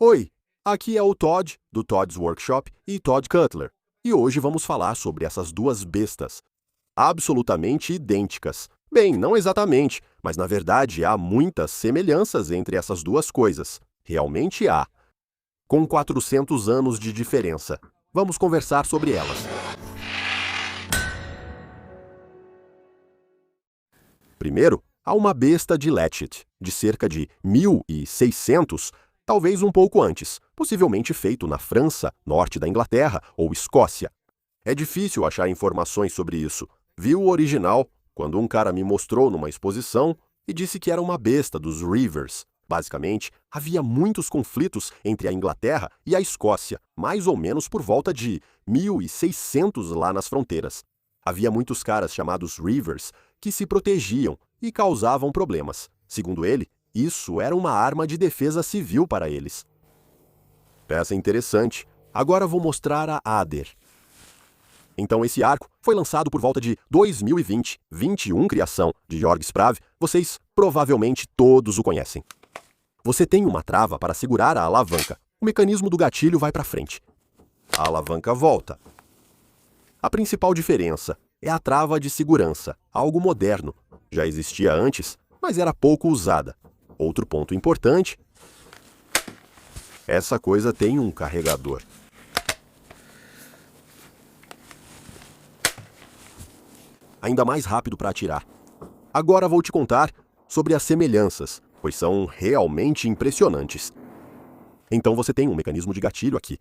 Oi, aqui é o Todd, do Todd's Workshop e Todd Cutler, e hoje vamos falar sobre essas duas bestas, absolutamente idênticas. Bem, não exatamente, mas na verdade há muitas semelhanças entre essas duas coisas. Realmente há. Com 400 anos de diferença. Vamos conversar sobre elas. Primeiro, há uma besta de Letchit, de cerca de 1600, talvez um pouco antes, possivelmente feito na França, norte da Inglaterra ou Escócia. É difícil achar informações sobre isso. Vi o original quando um cara me mostrou numa exposição e disse que era uma besta dos Rivers. Basicamente, havia muitos conflitos entre a Inglaterra e a Escócia, mais ou menos por volta de 1600 lá nas fronteiras. Havia muitos caras chamados Rivers que se protegiam e causavam problemas. Segundo ele, isso era uma arma de defesa civil para eles. Peça interessante. Agora vou mostrar a Ader. Então esse arco foi lançado por volta de 2020, 21 criação de Jorg Sprav. Vocês provavelmente todos o conhecem. Você tem uma trava para segurar a alavanca. O mecanismo do gatilho vai para frente. A alavanca volta. A principal diferença é a trava de segurança, algo moderno. Já existia antes, mas era pouco usada. Outro ponto importante: essa coisa tem um carregador. Ainda mais rápido para atirar. Agora vou te contar sobre as semelhanças, pois são realmente impressionantes. Então você tem um mecanismo de gatilho aqui.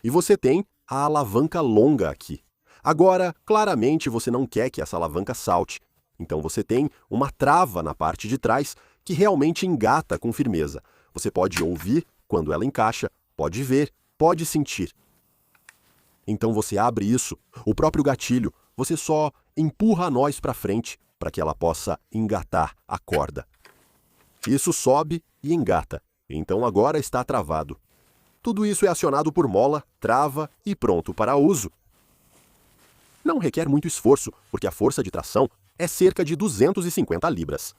E você tem a alavanca longa aqui. Agora, claramente você não quer que essa alavanca salte. Então você tem uma trava na parte de trás que realmente engata com firmeza. Você pode ouvir quando ela encaixa, pode ver, pode sentir. Então você abre isso, o próprio gatilho, você só empurra a noz para frente para que ela possa engatar a corda. Isso sobe e engata. Então agora está travado. Tudo isso é acionado por mola, trava e pronto para uso. Não requer muito esforço, porque a força de tração é cerca de 250 libras.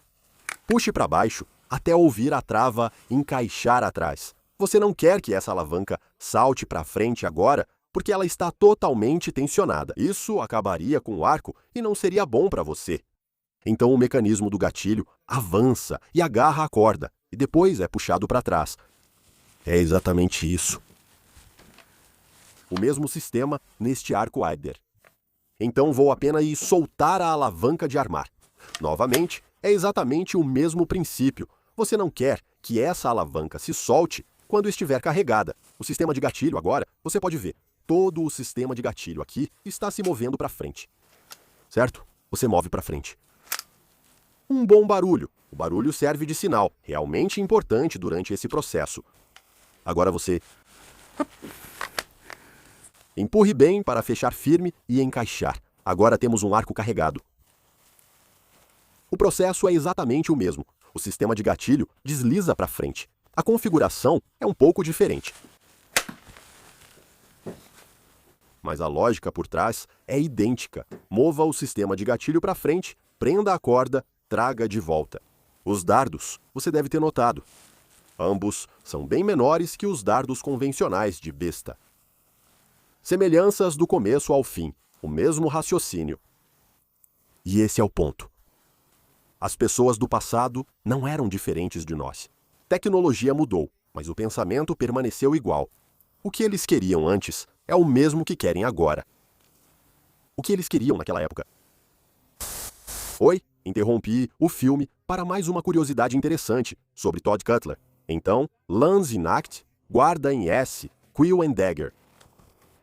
Puxe para baixo até ouvir a trava encaixar atrás. Você não quer que essa alavanca salte para frente agora, porque ela está totalmente tensionada. Isso acabaria com o arco e não seria bom para você. Então o mecanismo do gatilho avança e agarra a corda, e depois é puxado para trás. É exatamente isso. O mesmo sistema neste arco Ader. Então vou apenas soltar a alavanca de armar. Novamente, é exatamente o mesmo princípio. Você não quer que essa alavanca se solte quando estiver carregada. O sistema de gatilho agora, você pode ver, todo o sistema de gatilho aqui está se movendo para frente. Certo? Você move para frente. Um bom barulho. O barulho serve de sinal, realmente importante durante esse processo. Agora você empurre bem para fechar firme e encaixar. Agora temos um arco carregado. O processo é exatamente o mesmo. O sistema de gatilho desliza para frente. A configuração é um pouco diferente. Mas a lógica por trás é idêntica. Mova o sistema de gatilho para frente, prenda a corda, traga de volta. Os dardos, você deve ter notado. Ambos são bem menores que os dardos convencionais de besta. Semelhanças do começo ao fim, o mesmo raciocínio. E esse é o ponto. As pessoas do passado não eram diferentes de nós. Tecnologia mudou, mas o pensamento permaneceu igual. O que eles queriam antes é o mesmo que querem agora. O que eles queriam naquela época? Oi, interrompi o filme para mais uma curiosidade interessante sobre Todd Cutler. Então, Lance in Act, guarda em S, Quill and Dagger.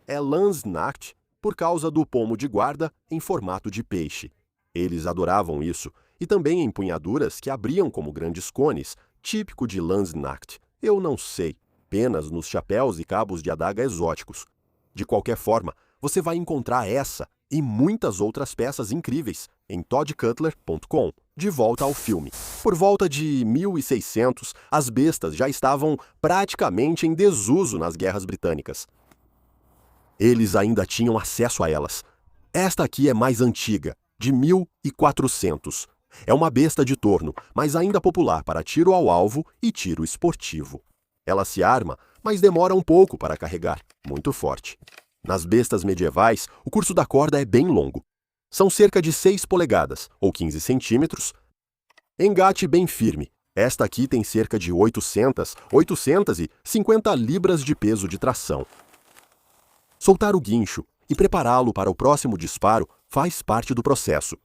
É Lance in Act por causa do pomo de guarda em formato de peixe. Eles adoravam isso, e também empunhaduras que abriam como grandes cones, típico de Lance in Act. Eu não sei, penas nos chapéus e cabos de adaga exóticos. De qualquer forma, você vai encontrar essa e muitas outras peças incríveis em toddcutler.com. De volta ao filme. Por volta de 1600, as bestas já estavam praticamente em desuso nas guerras britânicas. Eles ainda tinham acesso a elas. Esta aqui é mais antiga, de 1400. É uma besta de torno, mas ainda popular para tiro ao alvo e tiro esportivo. Ela se arma, mas demora um pouco para carregar, muito forte. Nas bestas medievais, o curso da corda é bem longo. São cerca de 6 polegadas, ou 15 centímetros. Engate bem firme. Esta aqui tem cerca de 850 libras de peso de tração. Soltar o guincho e prepará-lo para o próximo disparo faz parte do processo.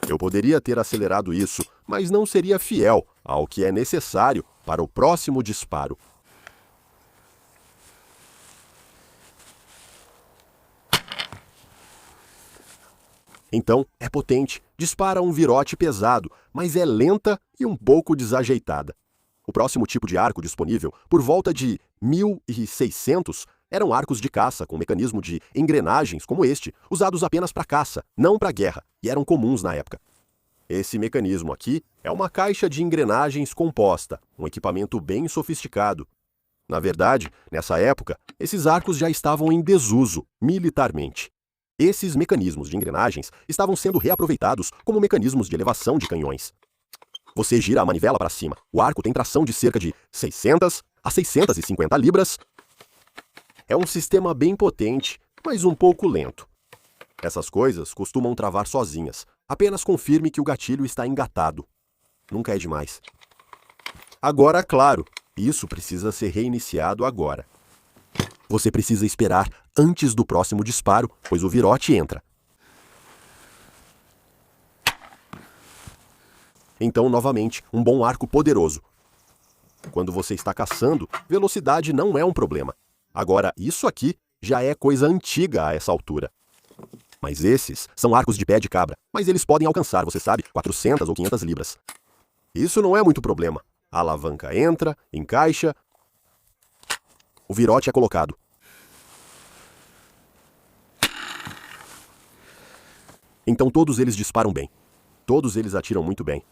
Eu poderia ter acelerado isso, mas não seria fiel ao que é necessário para o próximo disparo. Então, é potente, dispara um virote pesado, mas é lenta e um pouco desajeitada. O próximo tipo de arco disponível, por volta de 1600, eram arcos de caça com mecanismo de engrenagens como este, usados apenas para caça, não para guerra, e eram comuns na época. Esse mecanismo aqui é uma caixa de engrenagens composta, um equipamento bem sofisticado. Na verdade, nessa época, esses arcos já estavam em desuso militarmente. Esses mecanismos de engrenagens estavam sendo reaproveitados como mecanismos de elevação de canhões. Você gira a manivela para cima. O arco tem tração de cerca de 600 a 650 libras. É um sistema bem potente, mas um pouco lento. Essas coisas costumam travar sozinhas. Apenas confirme que o gatilho está engatado. Nunca é demais. Agora, claro, isso precisa ser reiniciado agora. Você precisa esperar antes do próximo disparo, pois o virote entra. Então, novamente, um bom arco poderoso. Quando você está caçando, velocidade não é um problema. Agora, isso aqui já é coisa antiga a essa altura. Mas esses são arcos de pé de cabra, mas eles podem alcançar, você sabe, 400 ou 500 libras. Isso não é muito problema. A alavanca entra, encaixa. O virote é colocado. Então todos eles disparam bem. Todos eles atiram muito bem.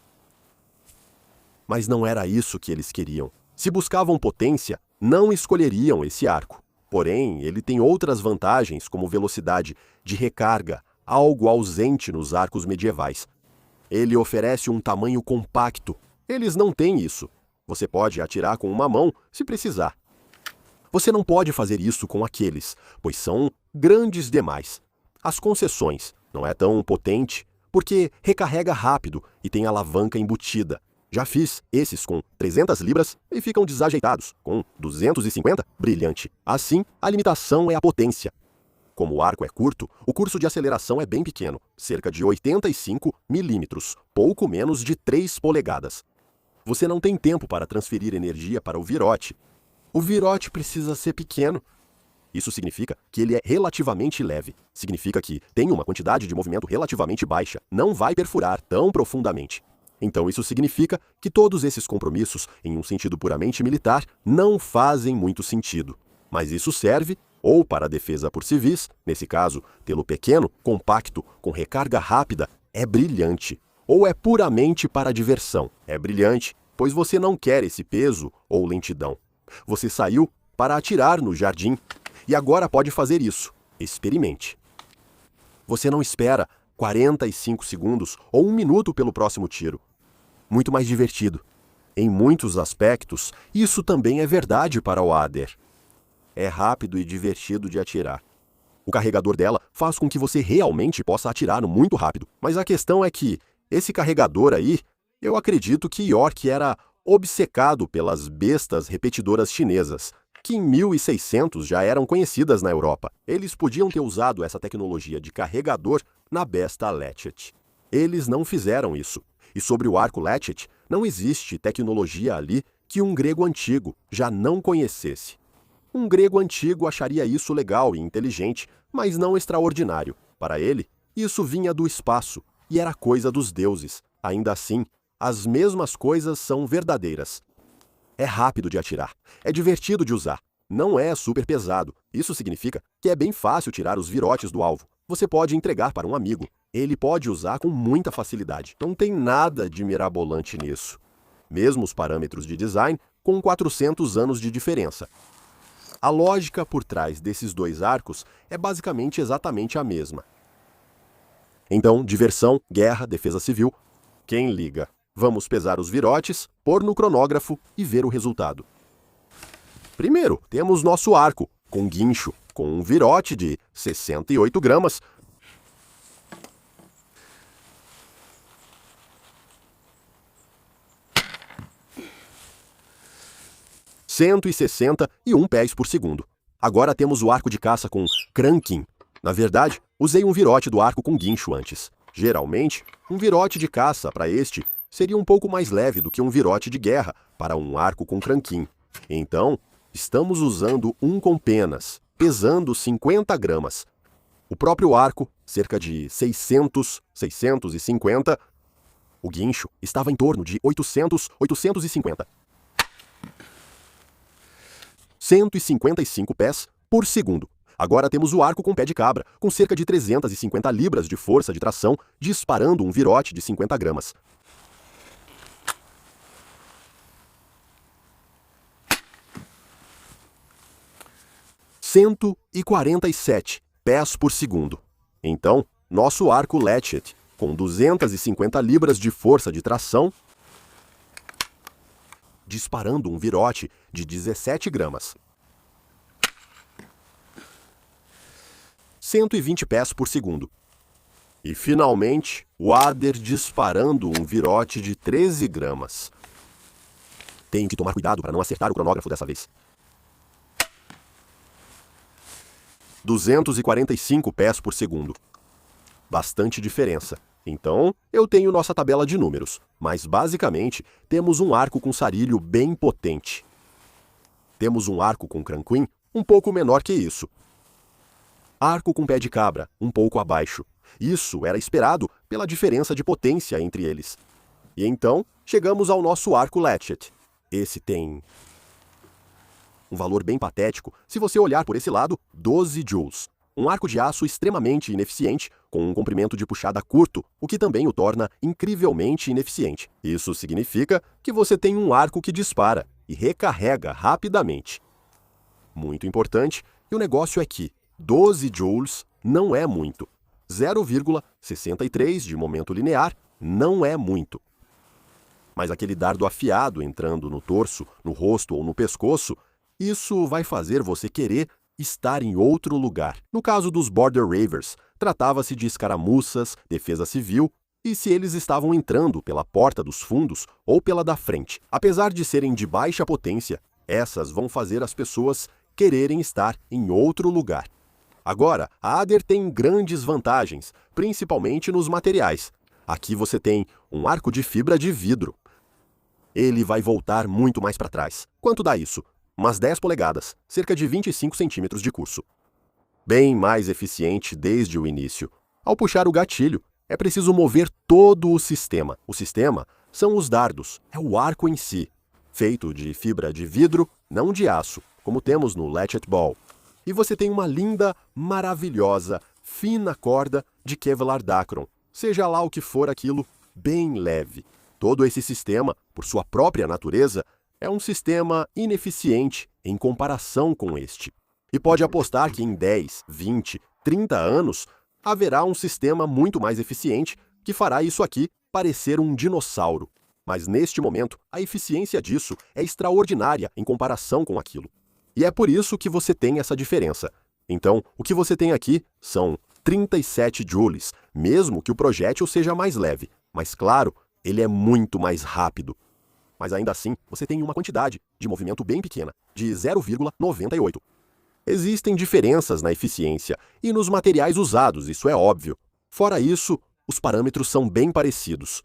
Mas não era isso que eles queriam. Se buscavam potência, não escolheriam esse arco. Porém, ele tem outras vantagens, como velocidade de recarga, algo ausente nos arcos medievais. Ele oferece um tamanho compacto. Eles não têm isso. Você pode atirar com uma mão, se precisar. Você não pode fazer isso com aqueles, pois são grandes demais. As concessões não é tão potente, porque recarrega rápido e tem alavanca embutida. Já fiz esses com 300 libras e ficam desajeitados. Com 250, brilhante. Assim, a limitação é a potência. Como o arco é curto, o curso de aceleração é bem pequeno, cerca de 85 milímetros, pouco menos de 3 polegadas. Você não tem tempo para transferir energia para o virote. O virote precisa ser pequeno. Isso significa que ele é relativamente leve. Significa que tem uma quantidade de movimento relativamente baixa, não vai perfurar tão profundamente. Então isso significa que todos esses compromissos, em um sentido puramente militar, não fazem muito sentido. Mas isso serve ou para a defesa por civis, nesse caso, tê-lo pequeno, compacto, com recarga rápida, é brilhante. Ou é puramente para a diversão. É brilhante, pois você não quer esse peso ou lentidão. Você saiu para atirar no jardim e agora pode fazer isso. Experimente. Você não espera 45 segundos ou 1 minuto pelo próximo tiro. Muito mais divertido. Em muitos aspectos, isso também é verdade para o Ader. É rápido e divertido de atirar. O carregador dela faz com que você realmente possa atirar muito rápido. Mas a questão é que esse carregador aí, eu acredito que York era obcecado pelas bestas repetidoras chinesas, que em 1600 já eram conhecidas na Europa. Eles podiam ter usado essa tecnologia de carregador na besta Latchet. Eles não fizeram isso. E sobre o arco Latchet, não existe tecnologia ali que um grego antigo já não conhecesse. Um grego antigo acharia isso legal e inteligente, mas não extraordinário. Para ele, isso vinha do espaço e era coisa dos deuses. Ainda assim, as mesmas coisas são verdadeiras. É rápido de atirar, é divertido de usar, não é super pesado. Isso significa que é bem fácil tirar os virotes do alvo. Você pode entregar para um amigo. Ele pode usar com muita facilidade. Não tem nada de mirabolante nisso. Mesmo os parâmetros de design, com 400 anos de diferença. A lógica por trás desses dois arcos é basicamente exatamente a mesma. Então, diversão, guerra, defesa civil. Quem liga? Vamos pesar os virotes, pôr no cronógrafo e ver o resultado. Primeiro, temos nosso arco, com guincho, com um virote de 68 gramas, (161 pés por segundo). Agora temos o arco de caça com cranking. Na verdade, usei um virote do arco com guincho antes. Geralmente, um virote de caça para este seria um pouco mais leve do que um virote de guerra para um arco com cranking. Então, estamos usando um com penas, pesando 50 gramas. O próprio arco, cerca de 650. O guincho estava em torno de 850. 155 pés por segundo. Agora temos o arco com pé de cabra, com cerca de 350 libras de força de tração, disparando um virote de 50 gramas. (147 pés por segundo). Então, nosso arco Latchet, com 250 libras de força de tração, disparando um virote de 17 gramas. 120 pés por segundo. E, finalmente, o Adder disparando um virote de 13 gramas. Tenho que tomar cuidado para não acertar o cronógrafo dessa vez. 245 pés por segundo. Bastante diferença. Então, eu tenho nossa tabela de números, mas basicamente temos um arco com sarilho bem potente. Temos um arco com cranquim um pouco menor que isso. Arco com pé de cabra, um pouco abaixo. Isso era esperado pela diferença de potência entre eles. E então, chegamos ao nosso arco Latchet. Esse tem um valor bem patético se você olhar por esse lado, 12 joules. Um arco de aço extremamente ineficiente, com um comprimento de puxada curto, o que também o torna incrivelmente ineficiente. Isso significa que você tem um arco que dispara e recarrega rapidamente. Muito importante, e o negócio é que 12 joules não é muito. 0,63 de momento linear não é muito. Mas aquele dardo afiado entrando no torso, no rosto ou no pescoço, isso vai fazer você querer estar em outro lugar. No caso dos Border Reivers, tratava-se de escaramuças, defesa civil, e se eles estavam entrando pela porta dos fundos ou pela da frente. Apesar de serem de baixa potência, essas vão fazer as pessoas quererem estar em outro lugar. Agora, a Adder tem grandes vantagens, principalmente nos materiais. Aqui você tem um arco de fibra de vidro. Ele vai voltar muito mais para trás. Quanto dá isso? Umas 10 polegadas, cerca de 25 centímetros de curso. Bem mais eficiente desde o início. Ao puxar o gatilho, é preciso mover todo o sistema. O sistema são os dardos, é o arco em si, feito de fibra de vidro, não de aço, como temos no Latchet Ball. E você tem uma linda, maravilhosa, fina corda de Kevlar Dacron, seja lá o que for aquilo, bem leve. Todo esse sistema, por sua própria natureza, é um sistema ineficiente em comparação com este. E pode apostar que em 10, 20, 30 anos haverá um sistema muito mais eficiente que fará isso aqui parecer um dinossauro. Mas neste momento, a eficiência disso é extraordinária em comparação com aquilo. E é por isso que você tem essa diferença. Então, o que você tem aqui são 37 joules, mesmo que o projétil seja mais leve. Mas claro, ele é muito mais rápido. Mas ainda assim, você tem uma quantidade de movimento bem pequena, de 0,98. Existem diferenças na eficiência e nos materiais usados, isso é óbvio. Fora isso, os parâmetros são bem parecidos.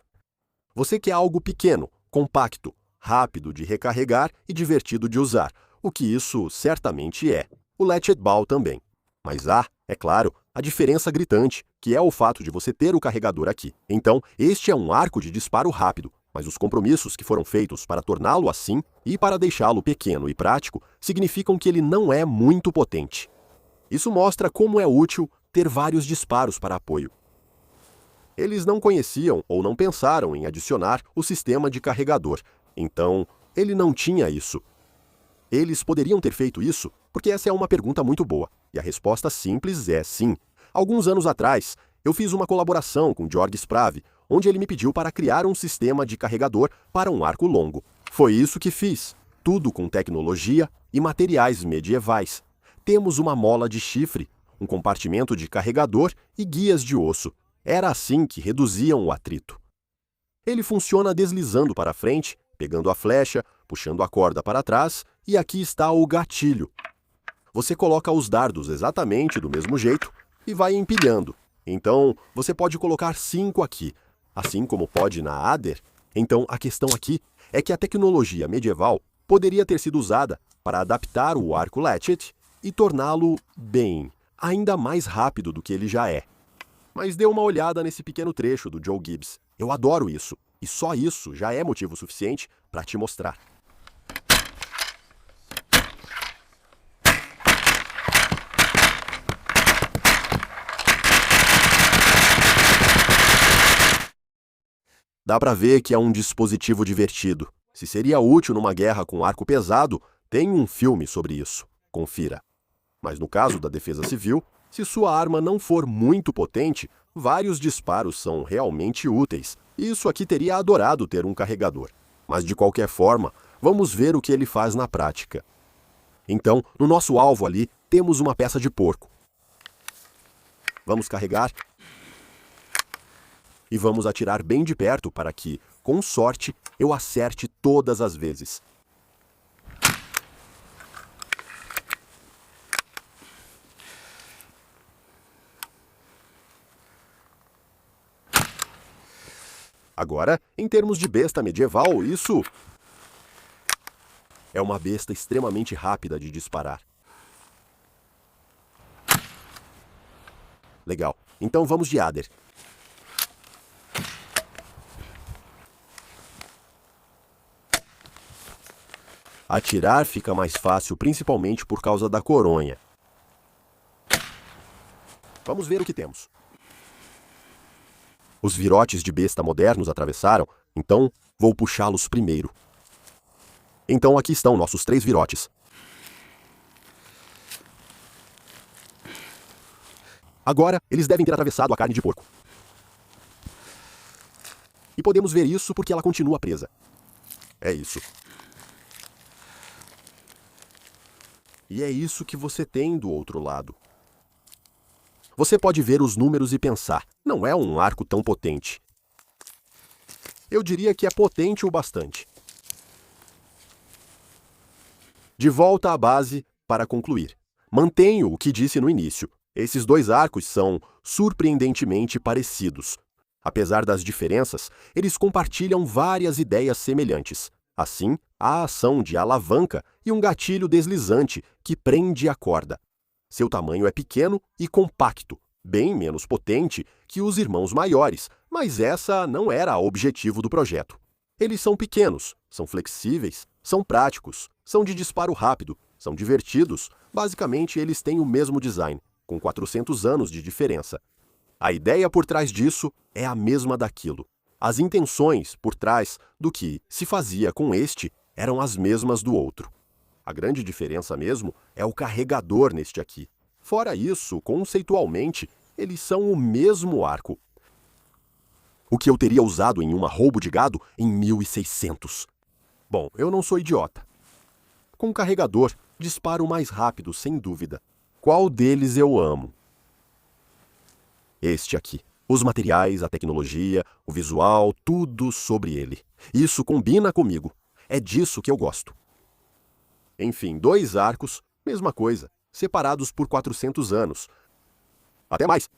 Você quer algo pequeno, compacto, rápido de recarregar e divertido de usar, o que isso certamente é. O Latchet Ball também. Mas há, é claro, a diferença gritante, que é o fato de você ter o carregador aqui. Então, este é um arco de disparo rápido, mas os compromissos que foram feitos para torná-lo assim e para deixá-lo pequeno e prático significam que ele não é muito potente. Isso mostra como é útil ter vários disparos para apoio. Eles não conheciam ou não pensaram em adicionar o sistema de carregador, então ele não tinha isso. Eles poderiam ter feito isso porque essa é uma pergunta muito boa, e a resposta simples é sim. Alguns anos atrás, eu fiz uma colaboração com Georg Sprave, onde ele me pediu para criar um sistema de carregador para um arco longo. Foi isso que fiz. tudo com tecnologia e materiais medievais. Temos uma mola de chifre, um compartimento de carregador e guias de osso. Era assim que reduziam o atrito. Ele funciona deslizando para frente, pegando a flecha, puxando a corda para trás, e aqui está o gatilho. Você coloca os dardos exatamente do mesmo jeito e vai empilhando. Então, você pode colocar 5 aqui, assim como pode na Ader. Então, a questão aqui é que a tecnologia medieval poderia ter sido usada para adaptar o arco Latchet e torná-lo, bem, ainda mais rápido do que ele já é. Mas dê uma olhada nesse pequeno trecho do Joe Gibbs. Eu adoro isso, e só isso já é motivo suficiente para te mostrar. Dá para ver que é um dispositivo divertido. Se seria útil numa guerra com arco pesado, tem um filme sobre isso. Confira. Mas no caso da defesa civil, se sua arma não for muito potente, vários disparos são realmente úteis. Isso aqui teria adorado ter um carregador. Mas de qualquer forma, vamos ver o que ele faz na prática. Então, no nosso alvo ali, temos uma peça de porco. Vamos carregar e vamos atirar bem de perto para que, com sorte, eu acerte todas as vezes. Agora, em termos de besta medieval, isso é uma besta extremamente rápida de disparar. Legal. Então vamos de Ader. Atirar fica mais fácil, principalmente por causa da coronha. Vamos ver o que temos. Os virotes de besta modernos atravessaram, então vou puxá-los primeiro. Então aqui estão nossos 3 virotes. Agora, eles devem ter atravessado a carne de porco. E podemos ver isso porque ela continua presa. É isso. E é isso que você tem do outro lado. Você pode ver os números e pensar, não é um arco tão potente. Eu diria que é potente o bastante. De volta à base para concluir. Mantenho o que disse no início. Esses 2 arcos são surpreendentemente parecidos. Apesar das diferenças, eles compartilham várias ideias semelhantes. Assim, a ação de alavanca e um gatilho deslizante que prende a corda. Seu tamanho é pequeno e compacto, bem menos potente que os irmãos maiores, mas essa não era o objetivo do projeto. Eles são pequenos, são flexíveis, são práticos, são de disparo rápido, são divertidos. Basicamente, eles têm o mesmo design, com 400 anos de diferença. A ideia por trás disso é a mesma daquilo. As intenções por trás do que se fazia com este eram as mesmas do outro. A grande diferença mesmo é o carregador neste aqui. Fora isso, conceitualmente, eles são o mesmo arco. O que eu teria usado em uma roubo de gado em 1600. Bom, eu não sou idiota. Com carregador, disparo mais rápido, sem dúvida. Qual deles eu amo? Este aqui. Os materiais, a tecnologia, o visual, tudo sobre ele. Isso combina comigo. É disso que eu gosto. Enfim, 2 arcos, mesma coisa, separados por 400 anos. Até mais!